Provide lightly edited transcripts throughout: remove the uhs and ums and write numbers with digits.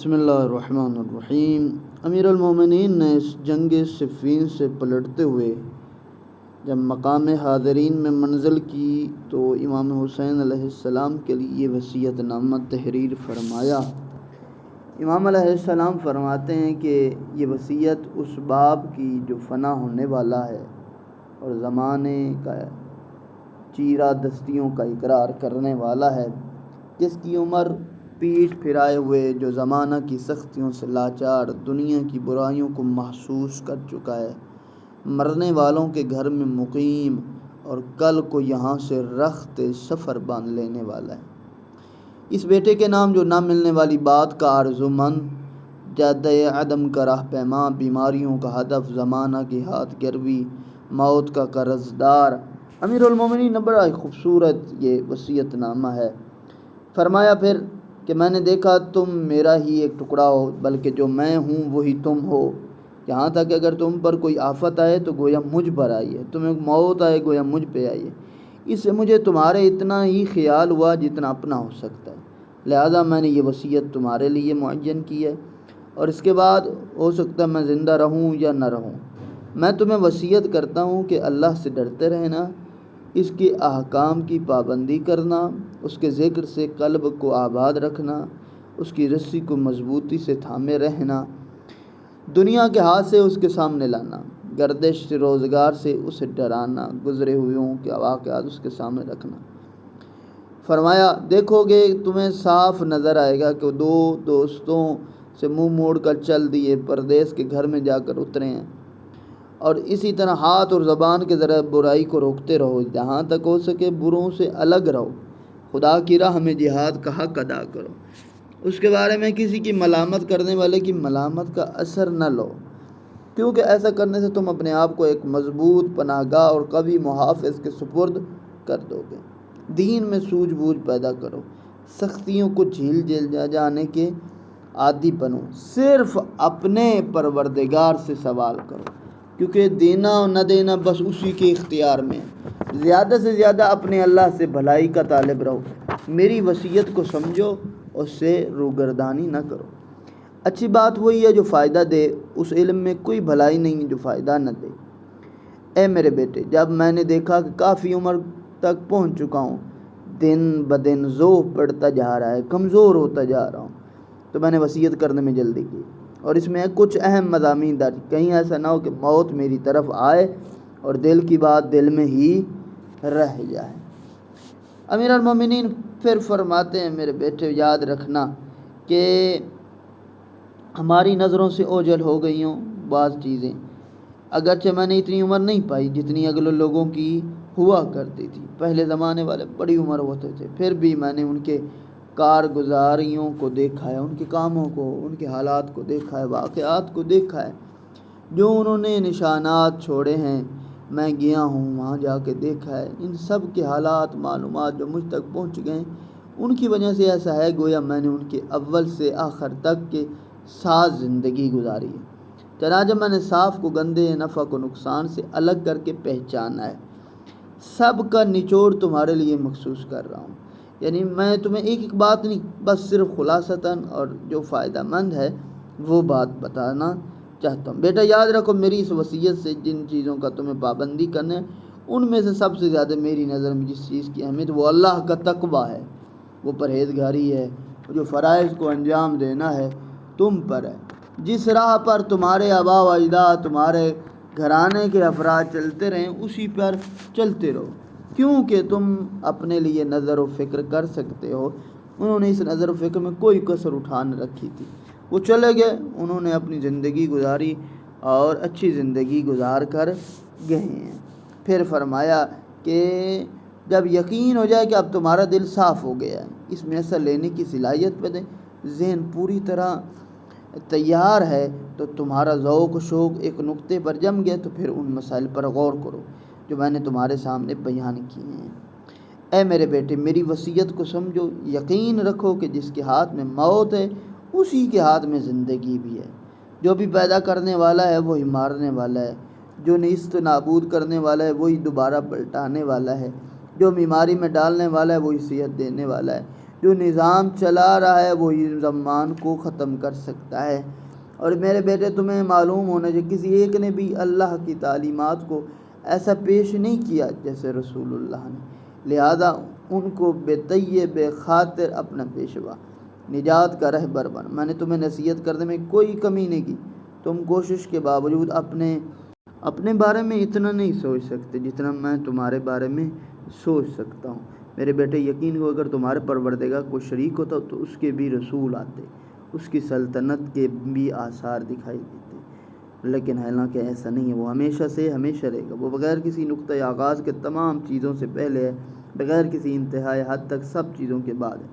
بسم اللہ الرحمن الرحیم۔ امیر المومنین نے اس جنگ صفین سے پلٹتے ہوئے جب مقام حاضرین میں منزل کی تو امام حسین علیہ السلام کے لیے یہ وصیت نامہ تحریر فرمایا۔ امام علیہ السلام فرماتے ہیں کہ یہ وصیت اس باب کی جو فنا ہونے والا ہے اور زمانے کا چیرہ دستیوں کا اقرار کرنے والا ہے، جس کی عمر پیٹھ پھرائے ہوئے، جو زمانہ کی سختیوں سے لاچار، دنیا کی برائیوں کو محسوس کر چکا ہے، مرنے والوں کے گھر میں مقیم اور کل کو یہاں سے رخت سفر باندھ لینے والا ہے۔ اس بیٹے کے نام جو نہ ملنے والی بات کا آرزومند، جادہ عدم کا راہ پیما، بیماریوں کا ہدف، زمانہ کی ہاتھ گروی، موت کا قرضدار، امیر المومنین نے بڑا خوبصورت یہ وصیت نامہ ہے۔ فرمایا پھر کہ میں نے دیکھا تم میرا ہی ایک ٹکڑا ہو، بلکہ جو میں ہوں وہی تم ہو، یہاں تک اگر تم پر کوئی آفت آئے تو گویا مجھ پر آئی ہے، تمہیں موت آئے گویا مجھ پہ آئی ہے۔ اس سے مجھے تمہارے اتنا ہی خیال ہوا جتنا اپنا ہو سکتا ہے، لہذا میں نے یہ وصیت تمہارے لیے معین کی ہے، اور اس کے بعد ہو سکتا ہے میں زندہ رہوں یا نہ رہوں۔ میں تمہیں وصیت کرتا ہوں کہ اللہ سے ڈرتے رہنا، اس کے احکام کی پابندی کرنا، اس کے ذکر سے قلب کو آباد رکھنا، اس کی رسی کو مضبوطی سے تھامے رہنا، دنیا کے ہاتھ سے اس کے سامنے لانا، گردش روزگار سے اسے ڈرانا، گزرے ہوئوں کے واقعات اس کے سامنے رکھنا۔ فرمایا دیکھو گے تمہیں صاف نظر آئے گا کہ دو دوستوں سے منہ موڑ کر چل دیے، پردیس کے گھر میں جا کر اترے ہیں، اور اسی طرح ہاتھ اور زبان کے ذریعے برائی کو روکتے رہو، جہاں تک ہو سکے بروں سے الگ رہو، خدا کی راہ میں جہاد کا حق ادا کرو، اس کے بارے میں کسی کی ملامت کرنے والے کی ملامت کا اثر نہ لو، کیونکہ ایسا کرنے سے تم اپنے آپ کو ایک مضبوط پناہ گاہ اور قوی محافظ کے سپرد کر دو گے۔ دین میں سوجھ بوجھ پیدا کرو، سختیوں کو جھیل جانے کے عادی بنو، صرف اپنے پروردگار سے سوال کرو، کیونکہ دینا اور نہ دینا بس اسی کے اختیار میں ہے۔ زیادہ سے زیادہ اپنے اللہ سے بھلائی کا طالب رہو، میری وصیت کو سمجھو، اس سے روگردانی نہ کرو۔ اچھی بات وہی ہے جو فائدہ دے، اس علم میں کوئی بھلائی نہیں جو فائدہ نہ دے۔ اے میرے بیٹے، جب میں نے دیکھا کہ کافی عمر تک پہنچ چکا ہوں، دن بدن ضعف بڑھتا جا رہا ہے، کمزور ہوتا جا رہا ہوں، تو میں نے وصیت کرنے میں جلدی کی، اور اس میں کچھ اہم مضامین درج، کہیں ایسا نہ ہو کہ موت میری طرف آئے اور دل کی بات دل میں ہی رہ جائے۔ امیر المومنین پھر فرماتے ہیں میرے بیٹے یاد رکھنا کہ ہماری نظروں سے اوجھل ہو گئی ہوں بعض چیزیں، اگرچہ میں نے اتنی عمر نہیں پائی جتنی اگلے لوگوں کی ہوا کرتی تھی، پہلے زمانے والے بڑی عمر ہوتے تھے، پھر بھی میں نے ان کے کارگزاریوں کو دیکھا ہے، ان کے کاموں کو، ان کے حالات کو دیکھا ہے، واقعات کو دیکھا ہے، جو انہوں نے نشانات چھوڑے ہیں، میں گیا ہوں وہاں جا کے دیکھا ہے، ان سب کے حالات معلومات جو مجھ تک پہنچ گئے، ان کی وجہ سے ایسا ہے گویا میں نے ان کے اول سے آخر تک کے ساتھ زندگی گزاری ہے، چنانچہ میں نے صاف کو گندے، نفع کو نقصان سے الگ کر کے پہچانا ہے، سب کا نچوڑ تمہارے لیے مخصوص کر رہا ہوں، یعنی میں تمہیں ایک ایک بات نہیں، بس صرف خلاصتاً اور جو فائدہ مند ہے وہ بات بتانا چاہتا ہوں۔ بیٹا یاد رکھو میری اس وصیت سے جن چیزوں کا تمہیں پابندی کرنا ہے، ان میں سے سب سے زیادہ میری نظر میں جس چیز کی اہمیت وہ اللہ کا تقویٰ ہے، وہ پرہیزگاری ہے، جو فرائض کو انجام دینا ہے تم پر ہے، جس راہ پر تمہارے آباء و اجداد، تمہارے گھرانے کے افراد چلتے رہیں اسی پر چلتے رہو، کیونکہ تم اپنے لیے نظر و فکر کر سکتے ہو، انہوں نے اس نظر و فکر میں کوئی کسر اٹھا نہ رکھی تھی، وہ چلے گئے، انہوں نے اپنی زندگی گزاری اور اچھی زندگی گزار کر گئے ہیں۔ پھر فرمایا کہ جب یقین ہو جائے کہ اب تمہارا دل صاف ہو گیا ہے، اس میں ایسا لینے کی صلاحیت پیدا، ذہن پوری طرح تیار ہے، تو تمہارا ذوق و شوق ایک نقطے پر جم گیا، تو پھر ان مسائل پر غور کرو جو میں نے تمہارے سامنے بیان کیے ہیں۔ اے میرے بیٹے میری وصیت کو سمجھو، یقین رکھو کہ جس کے ہاتھ میں موت ہے اسی کے ہاتھ میں زندگی بھی ہے، جو بھی پیدا کرنے والا ہے وہی مارنے والا ہے، جو نیست نابود کرنے والا ہے وہی دوبارہ پلٹانے والا ہے، جو بیماری میں ڈالنے والا ہے وہی صحت دینے والا ہے، جو نظام چلا رہا ہے وہی زمان کو ختم کر سکتا ہے۔ اور میرے بیٹے تمہیں معلوم ہونا چاہیے کسی ایک نے بھی اللہ کی تعلیمات کو ایسا پیش نہیں کیا جیسے رسول اللہ نے، لہذا ان کو بے طیب بے خاطر اپنا پیشوا نجات کا رہبر بن۔ میں نے تمہیں نصیحت کرنے میں کوئی کمی نہیں کی، تم کوشش کے باوجود اپنے بارے میں اتنا نہیں سوچ سکتے جتنا میں تمہارے بارے میں سوچ سکتا ہوں۔ میرے بیٹے یقین ہو اگر تمہارے پروردگار کو شریک ہوتا تو اس کے بھی رسول آتے، اس کی سلطنت کے بھی آثار دکھائی دیتے، لیکن حالانکہ ایسا نہیں ہے۔ وہ ہمیشہ سے ہمیشہ رہے گا، وہ بغیر کسی نقطۂ آغاز کے تمام چیزوں سے پہلے ہے، بغیر کسی انتہائی حد تک سب چیزوں کے بعد ہے،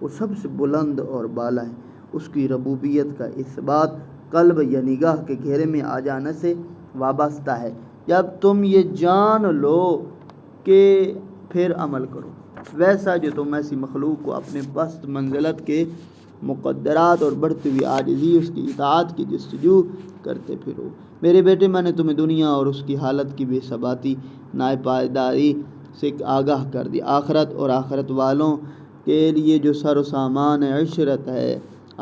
وہ سب سے بلند اور بالا ہے۔ اس کی ربوبیت کا اثبات قلب یا نگاہ کے گھیرے میں آ جانے سے وابستہ ہے۔ جب تم یہ جان لو کہ پھر عمل کرو ویسا جو تم ایسی مخلوق کو اپنے پست منزلت کے مقدرات اور بڑھتی ہوئی عاجزی اس کی اطاعت کی جستجو کرتے پھرو۔ میرے بیٹے میں نے تمہیں دنیا اور اس کی حالت کی بے ثباتی ناپائیداری سے آگاہ کر دی، آخرت اور آخرت والوں کے لیے جو سر و سامان عشرت ہے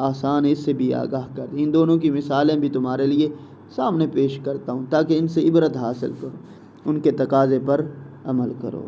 آسان اس سے بھی آگاہ کر دی۔ ان دونوں کی مثالیں بھی تمہارے لیے سامنے پیش کرتا ہوں تاکہ ان سے عبرت حاصل کرو، ان کے تقاضے پر عمل کرو۔